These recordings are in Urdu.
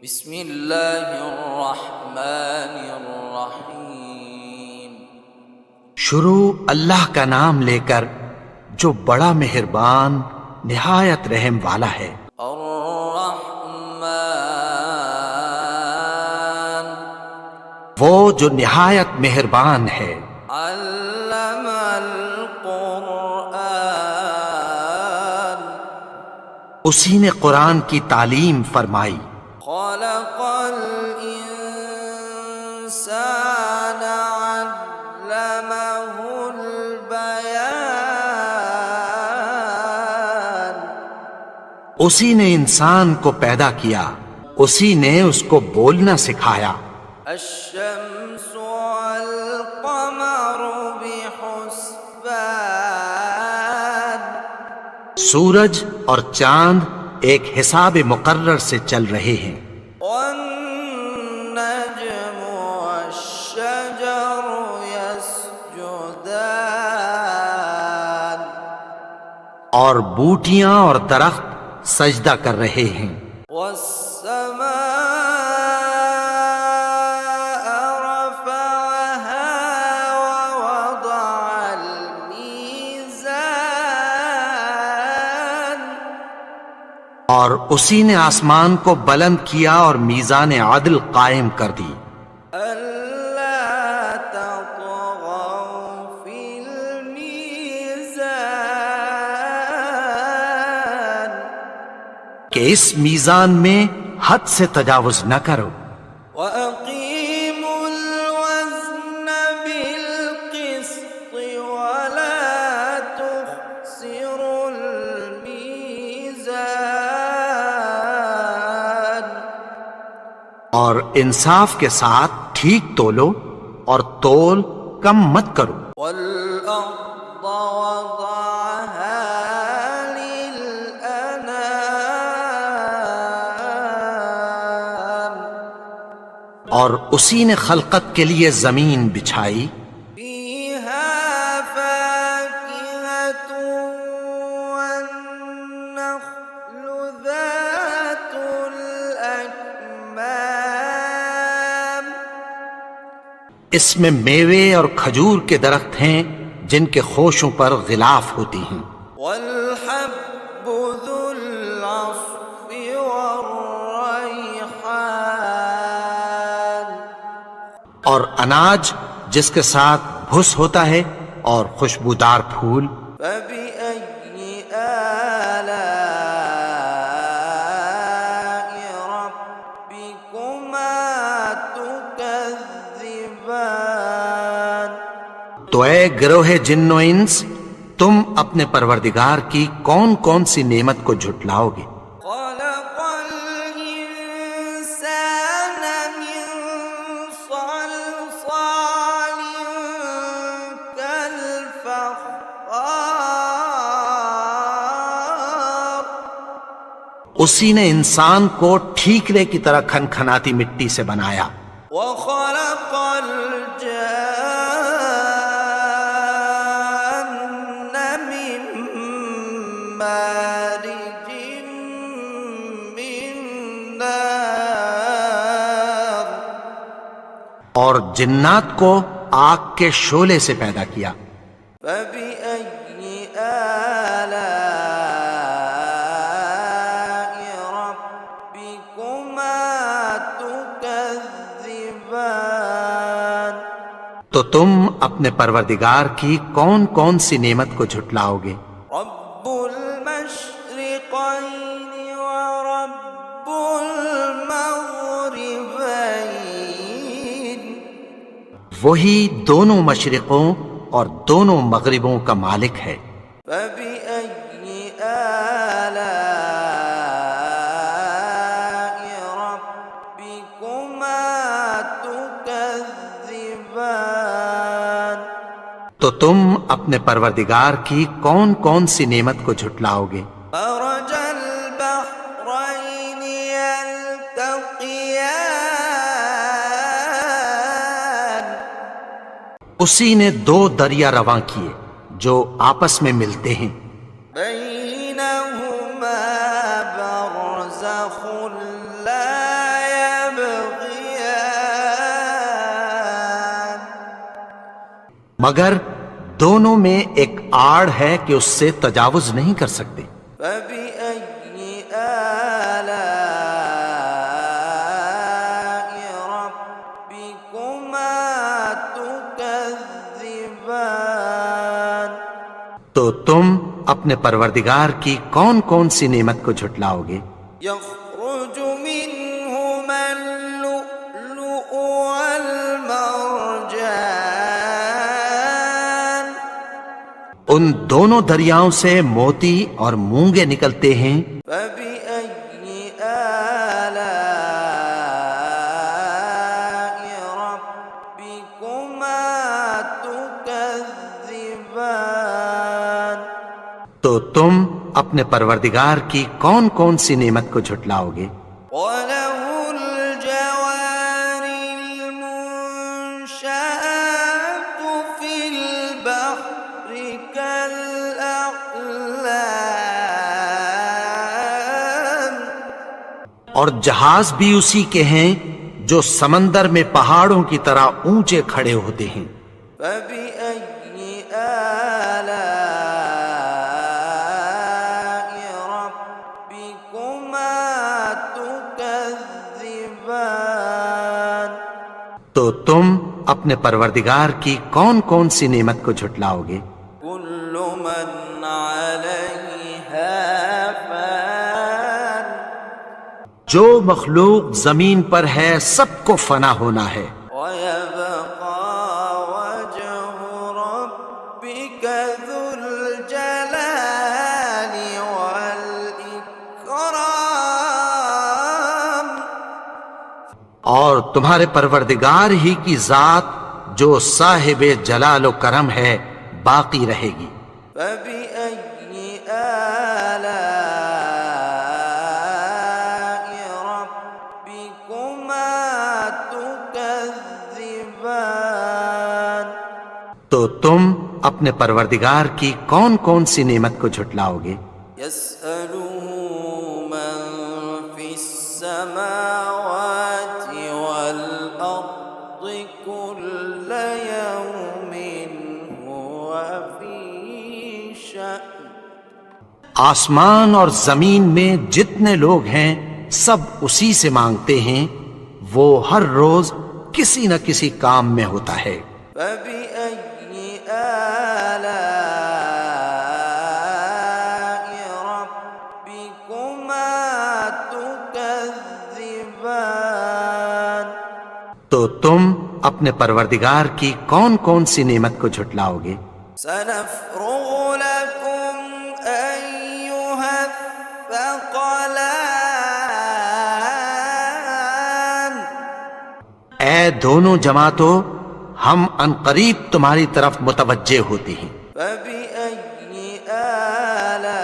بسم اللہ الرحمن الرحیم۔ شروع اللہ کا نام لے کر جو بڑا مہربان نہایت رحم والا ہے۔ الرحمن وہ جو نہایت مہربان ہے۔ علم القرآن اسی نے قرآن کی تعلیم فرمائی۔ خلق الانسان علمہ البیان اسی نے انسان کو پیدا کیا، اسی نے اس کو بولنا سکھایا۔ الشمس والقمر بحسبان سورج اور چاند ایک حساب مقرر سے چل رہے ہیں۔ والنجم والشجر يسجدان اور بوٹیاں اور درخت سجدہ کر رہے ہیں۔ والسماء رفعها ووضع الميزان اور اسی نے آسمان کو بلند کیا اور میزان عدل قائم کر دی۔ ألا تطغوا في الميزان کہ اس میزان میں حد سے تجاوز نہ کرو۔ وأقيموا الوزن بالقسط ولا تخسروا الميزان اور انصاف کے ساتھ ٹھیک تولو اور تول کم مت کرو۔ والأرض وضعها للأنام اور اسی نے خلقت کے لیے زمین بچھائی، فيها فاكهة والنخل ذات الأكمام اس میں میوے اور کھجور کے درخت ہیں جن کے خوشوں پر غلاف ہوتی ہیں، والحب ذو العصف والريحان اور اناج جس کے ساتھ بھس ہوتا ہے اور خوشبودار پھول۔ فبأي آلاء ربكما تكذبان تو اے گروہ جن و انس، تم اپنے پروردگار کی کون کون سی نعمت کو جھٹلاؤ گے؟ خلق الإنسان من صلصال كالفخار اسی نے انسان کو ٹھیکرے کی طرح کھنکھناتی مٹی سے بنایا۔ وخلق الجان من مارج من نار اور جنات کو آگ کے شعلے سے پیدا کیا۔ فبأي آلاء ربكما تكذبان تو تم اپنے پروردگار کی کون کون سی نعمت کو جھٹلاؤ گے؟ رب المشرقين ورب المغربين وہی دونوں مشرقوں اور دونوں مغربوں کا مالک ہے۔ فبأي آلاء ربكما تكذبان تو تم اپنے پروردگار کی کون کون سی نعمت کو جھٹلاؤ گے؟ مرج البحرين يلتقيان اسی نے دو دریا رواں کیے جو آپس میں ملتے ہیں، بينهما برزخ لا مگر دونوں میں ایک آڑ ہے کہ اس سے تجاوز نہیں کر سکتے۔ فبأي آلاء ربكما تكذبان؟ تو تم اپنے پروردگار کی کون کون سی نعمت کو جھٹلاؤ گے؟ يخرج منهما اللؤلؤ والمرجان ان دونوں دریاؤں سے موتی اور مونگے نکلتے ہیں۔ فبأي آلاء ربكما تكذبان؟ تو تم اپنے پروردگار کی کون کون سی نعمت کو جھٹلاؤ گے؟ وله الجوار المنشآت في البحر كالأعلام اور جہاز بھی اسی کے ہیں جو سمندر میں پہاڑوں کی طرح اونچے کھڑے ہوتے ہیں۔ فبأي آلاء ربكما تكذبان؟ تو تم اپنے پروردگار کی کون کون سی نعمت کو جھٹلاؤ گے؟ كل من عليها فان جو مخلوق زمین پر ہے سب کو فنا ہونا ہے، ويبقى وجه ربك ذو الجلال والإكرام؟ اور تمہارے پروردگار ہی کی ذات جو صاحب جلال و کرم ہے باقی رہے گی۔ فبأي آلاء ربكما تكذبان؟ تو تم اپنے پروردگار کی کون کون سی نعمت کو جھٹلاؤ گے؟ يسأله من في السماوات والأرض كل يوم هو في شأن آسمان اور زمین میں جتنے لوگ ہیں سب اسی سے مانگتے ہیں، وہ ہر روز کسی نہ کسی کام میں ہوتا ہے۔ فبأي آلاء ربكما تكذبان؟ تو تم اپنے پروردگار کی کون کون سی نعمت کو جھٹلاؤ گے؟ سنفرغ لكم أيها الثقلان؟ اے دونوں جماعتوں، ہم عنقریب تمہاری طرف متوجہ ہوتے ہیں۔ فبأي آلاء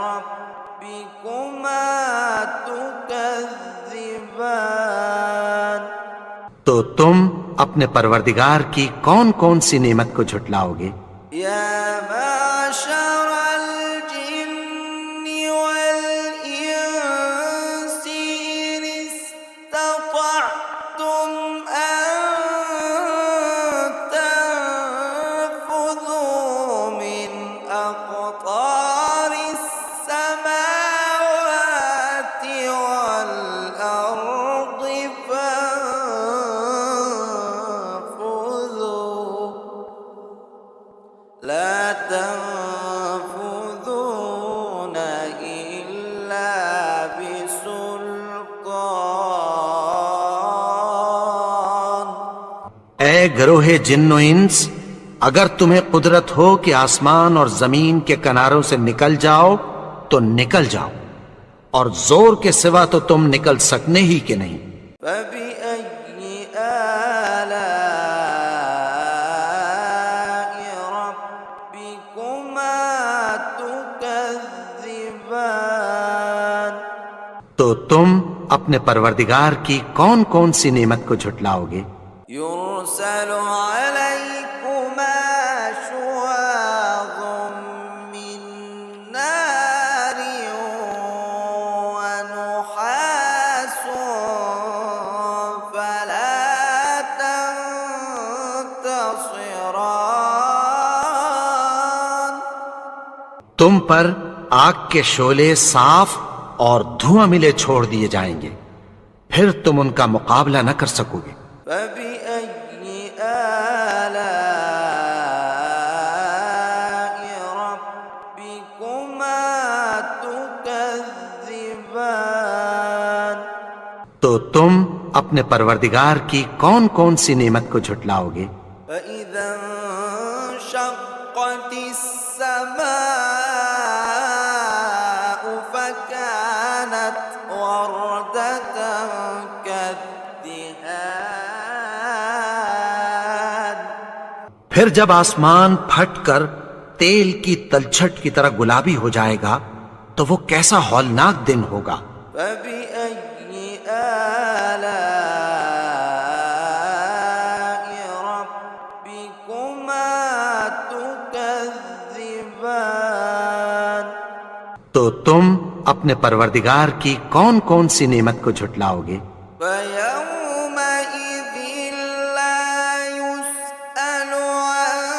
ربكما تكذبان؟ تو تم اپنے پروردگار کی کون کون سی نعمت کو جھٹلاؤ گے؟ يا معشر الجن والإنس إن استطعتم أن تنفذوا من أقطار السماوات والأرض فانفذوا لا تنفذون إلا بسلطان؟ اے گروہ جن و انس، اگر تمہیں قدرت ہو کہ آسمان اور زمین کے کناروں سے نکل جاؤ تو نکل جاؤ، اور زور کے سوا تو تم نکل سکنے ہی کہ نہیں۔ فبأي آلاء ربكما تكذبان؟ تو تم اپنے پروردگار کی کون کون سی نعمت کو جھٹلاؤ گے؟ يرسل عليكما شواظ من نار ونحاس فلا تنتصران؟ تم پر آگ کے شعلے صاف اور دھواں ملے چھوڑ دیے جائیں گے، پھر تم ان کا مقابلہ نہ کر سکو گے۔ فبأي آلاء ربكما تكذبان؟ تو تم اپنے پروردگار کی کون کون سی نعمت کو جھٹلاؤ گے؟ فإذا انشقت السماء فكانت وردة كالدهان۔ پھر جب آسمان پھٹ کر تیل کی تلچھٹ کی طرح گلابی ہو جائے گا تو وہ کیسا ہولناک دن ہوگا۔ فبأي آلاء ربكما تكذبان؟ تو تم اپنے پروردگار کی کون کون سی نعمت کو جھٹلاؤ گے؟ فيومئذ لا يسأل عن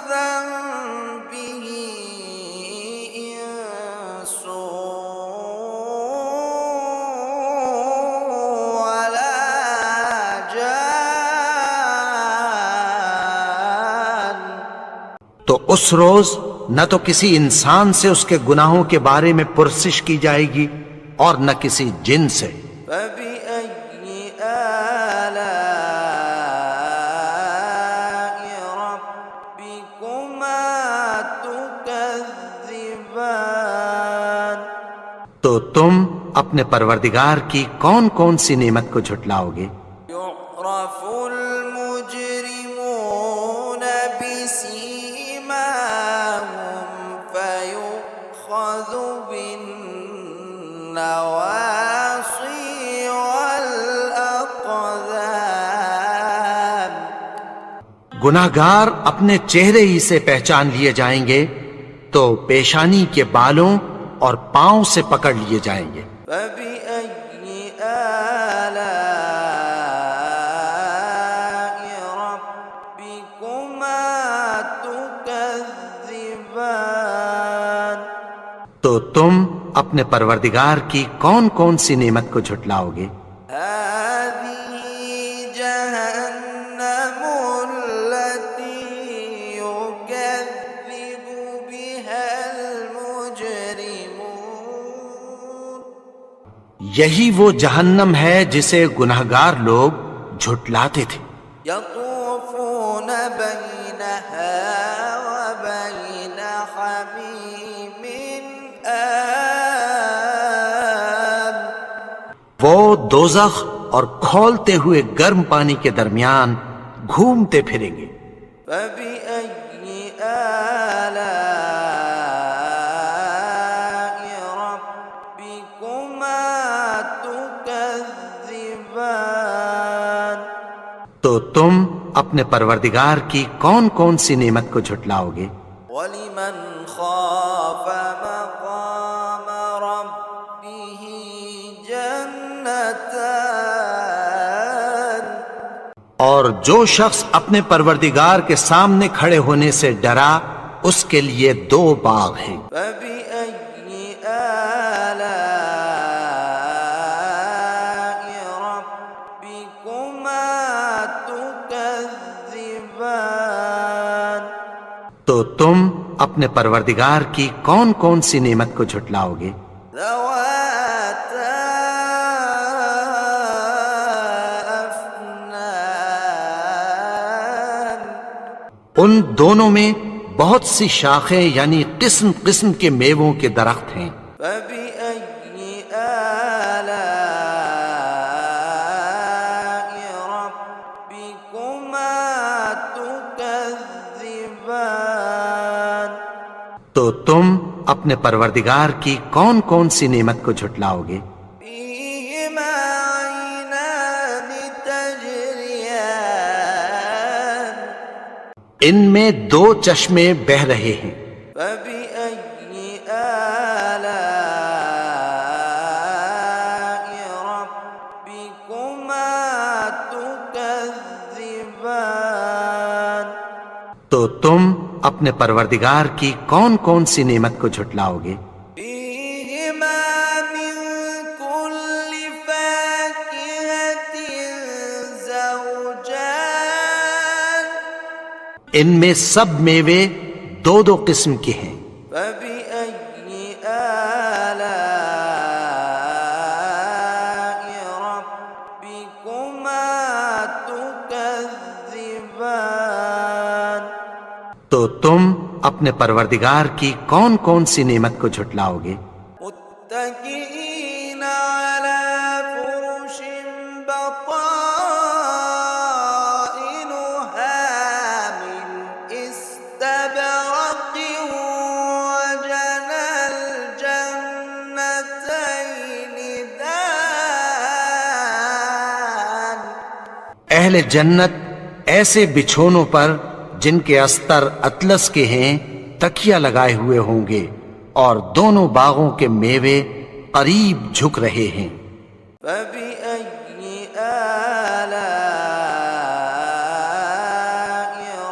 ذنبه إنس ولا جان۔ تو اس روز نہ تو کسی انسان سے اس کے گناہوں کے بارے میں پرسش کی جائے گی اور نہ کسی جن سے۔ فبأي آلاء ربكما تكذبان؟ تو تم اپنے پروردگار کی کون کون سی نعمت کو جھٹلاؤ گے؟ يعرف المجرمون بسيماهم فيؤخذ بالنواصي والأقدام۔ گناہگار اپنے چہرے ہی سے پہچان لیے جائیں گے تو پیشانی کے بالوں اور پاؤں سے پکڑ لیے جائیں گے۔ فبأي آلاء ربكما تكذبان؟ تو تم اپنے پروردگار کی کون کون سی نعمت کو جھٹلاؤ گے؟ هذه جهنم التي يكذب بها المجرمون۔ یہی وہ جہنم ہے جسے گناہگار لوگ جھٹلاتے تھے۔ يطوفون بينها وبين حميم آن۔ وہ دوزخ اور کھولتے ہوئے گرم پانی کے درمیان گھومتے پھریں گے۔ فبأي آلاء ربكما تكذبان؟ تو تم اپنے پروردگار کی کون کون سی نعمت کو جھٹلاؤ گے؟ ولمن خاف مقام ربه جنتان۔ اور جو شخص اپنے پروردگار کے سامنے کھڑے ہونے سے ڈرا اس کے لیے دو باغ ہیں۔ فبأي آلاء ربكما تكذبان؟ تو تم اپنے پروردگار کی کون کون سی نعمت کو جھٹلاؤ گے؟ ذواتا أفنان۔ ان دونوں میں بہت سی شاخیں یعنی قسم قسم کے میووں کے درخت ہیں۔ فبأي آلاء ربكما تكذبان؟ تو تم اپنے پروردگار کی کون کون سی نعمت کو جھٹلاؤ گے؟ فيهما عينان تجريان۔ ان میں دو چشمے بہہ رہے ہیں۔ فبأي آلاء ربكما تكذبان؟ تو تم اپنے پروردگار کی کون کون سی نعمت کو جھٹلاؤ گے؟ فيهما من كل فاكهة زوجان ان میں سب میوے دو دو قسم کے ہیں۔ فبأي آلاء ربكما تكذبان تو تم اپنے پروردگار کی کون کون سی نعمت کو جھٹلاؤ گے؟ متكئين على فرش بطائنها من استبرق وجنى الجنتين دان اہل جنت ایسے بچھونوں پر جن کے استر اطلس کے ہیں تکیہ لگائے ہوئے ہوں گے، اور دونوں باغوں کے میوے قریب جھک رہے ہیں۔ فبأي آلاء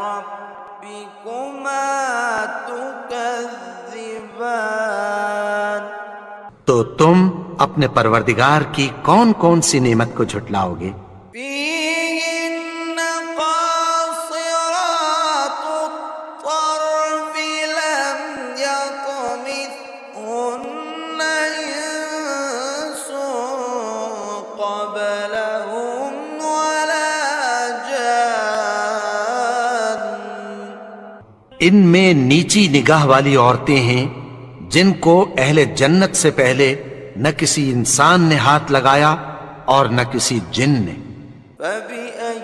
ربكما تكذبان تو تم اپنے پروردگار کی کون کون سی نعمت کو جھٹلاؤ گے؟ فيهن قاصرات الطرف لم يطمثهن إنس قبلهم ولا جان ان میں نیچی نگاہ والی عورتیں ہیں جن کو اہل جنت سے پہلے نہ کسی انسان نے ہاتھ لگایا اور نہ کسی جن نے۔ فبأي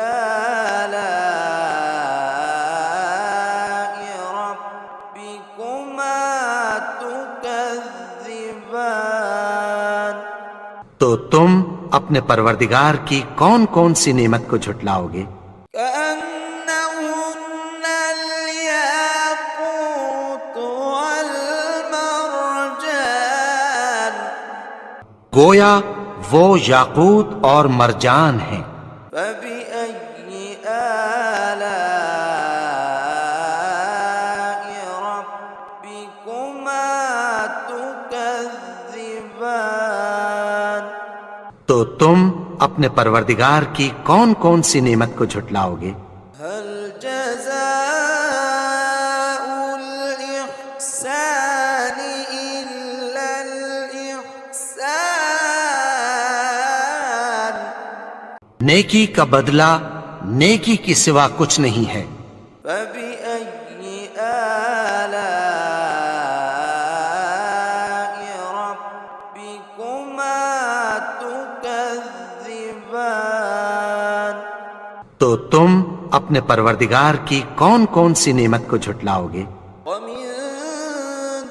آلاء ربكما تكذبان تو تم اپنے پروردگار کی کون کون سی نعمت کو جھٹلاؤ گے؟ كأنهن الياقوت والمرجان گویا وہ یاقوت اور مرجان ہیں۔ فبأي آلاء ربكما تكذبان تو تم اپنے پروردگار کی کون کون سی نعمت کو جھٹلاؤ گے؟ هل جزاء الإحسان إلا الإحسان نیکی کا بدلہ نیکی کی سوا کچھ نہیں ہے۔ فبأي آلاء ربكما تكذبان تو تم اپنے پروردگار کی کون کون سی نعمت کو جھٹلاؤ گے؟ ومن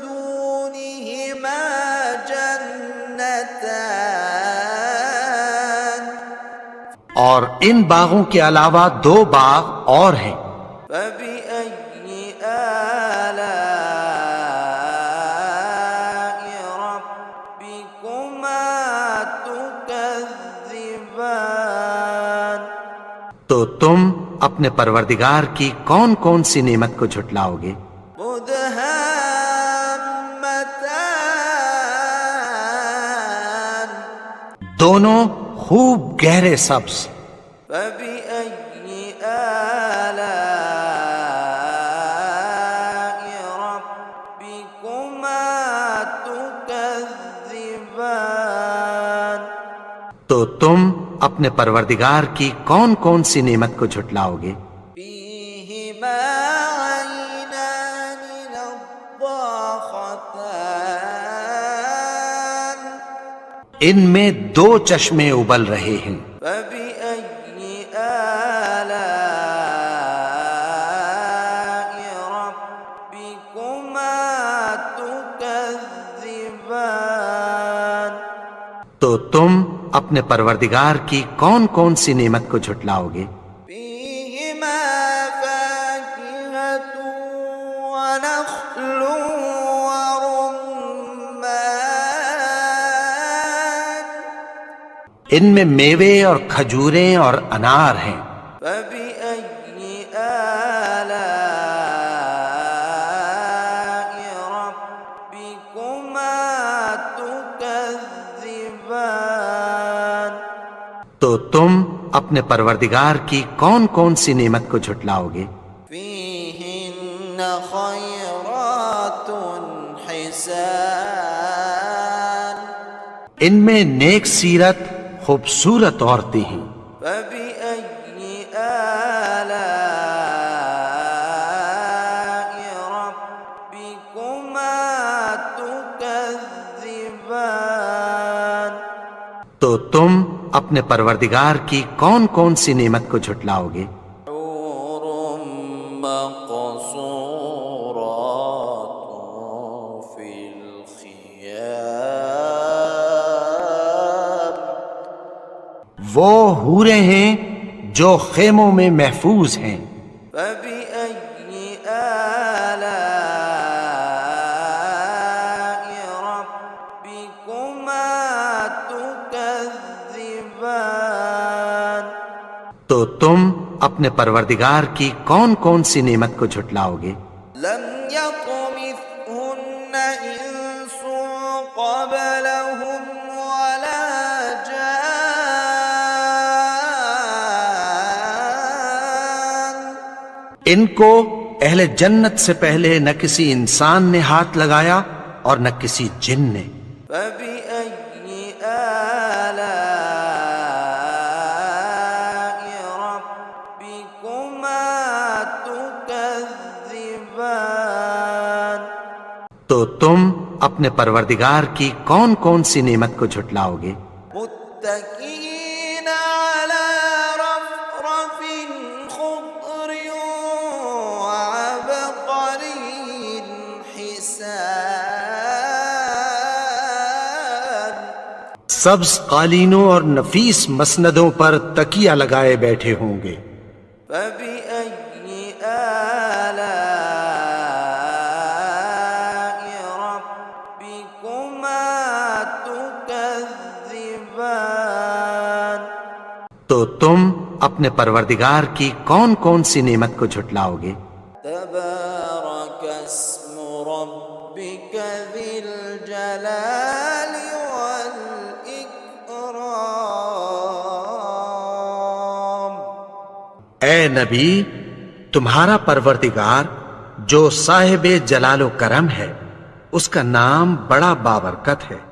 دونهما جنتان اور ان باغوں کے علاوہ دو باغ اور ہیں۔ فبأي آلاء ربكما تكذبان تو تم اپنے پروردگار کی کون کون سی نعمت کو جھٹلاؤ گے؟ مدهامتان دونوں خوب گہرے سبز۔ فبأي آلاء ربكما تكذبان تو تم اپنے پروردگار کی کون کون سی نعمت کو جھٹلاؤ گے؟ فيهما عينان نضاختان ان میں دو چشمے ابل رہے ہیں۔ فبأي آلاء ربكما تكذبان تو تم اپنے پروردگار کی کون کون سی نعمت کو جھٹلاؤ گے؟ فيهما فاكهة ونخل ورمان ان میں میوے اور کھجوریں اور انار ہیں۔ فبأي آلاء تو تم اپنے پروردگار کی کون کون سی نعمت کو جھٹلاؤ گے؟ فيهن خيرات حسان ان میں نیک سیرت خوبصورت عورتیں ہیں۔ فبأي آلاء ربكما تكذبان تو تم اپنے پروردگار کی کون کون سی نعمت کو جھٹلاؤ گے؟ حور مقصورات في الخيام وہ حوریں ہیں جو خیموں میں محفوظ ہیں۔ فبأي آلاء ربكما تكذبان تو تم اپنے پروردگار کی کون کون سی نعمت کو جھٹلاؤ گے؟ لم يطمثهن إنس قبلهم ولا جان ان کو اہل جنت سے پہلے نہ کسی انسان نے ہاتھ لگایا اور نہ کسی جن نے۔ فبأي آلاء ربكما تكذبان تو تم اپنے پروردگار کی کون کون سی نعمت کو جھٹلاؤ گے؟ متكئين على رفرف خضر وعبقري حسان سبز قالینوں اور نفیس مسندوں پر تکیہ لگائے بیٹھے ہوں گے۔ فبأي آلاء ربكما تكذبان تو تم اپنے پروردگار کی کون کون سی نعمت کو جھٹلاؤ گے؟ تبارك اسم ربك ذي الجلال والإكرام اے نبی، تمہارا پروردگار جو صاحب جلال و کرم ہے، اس کا نام بڑا بابرکت ہے۔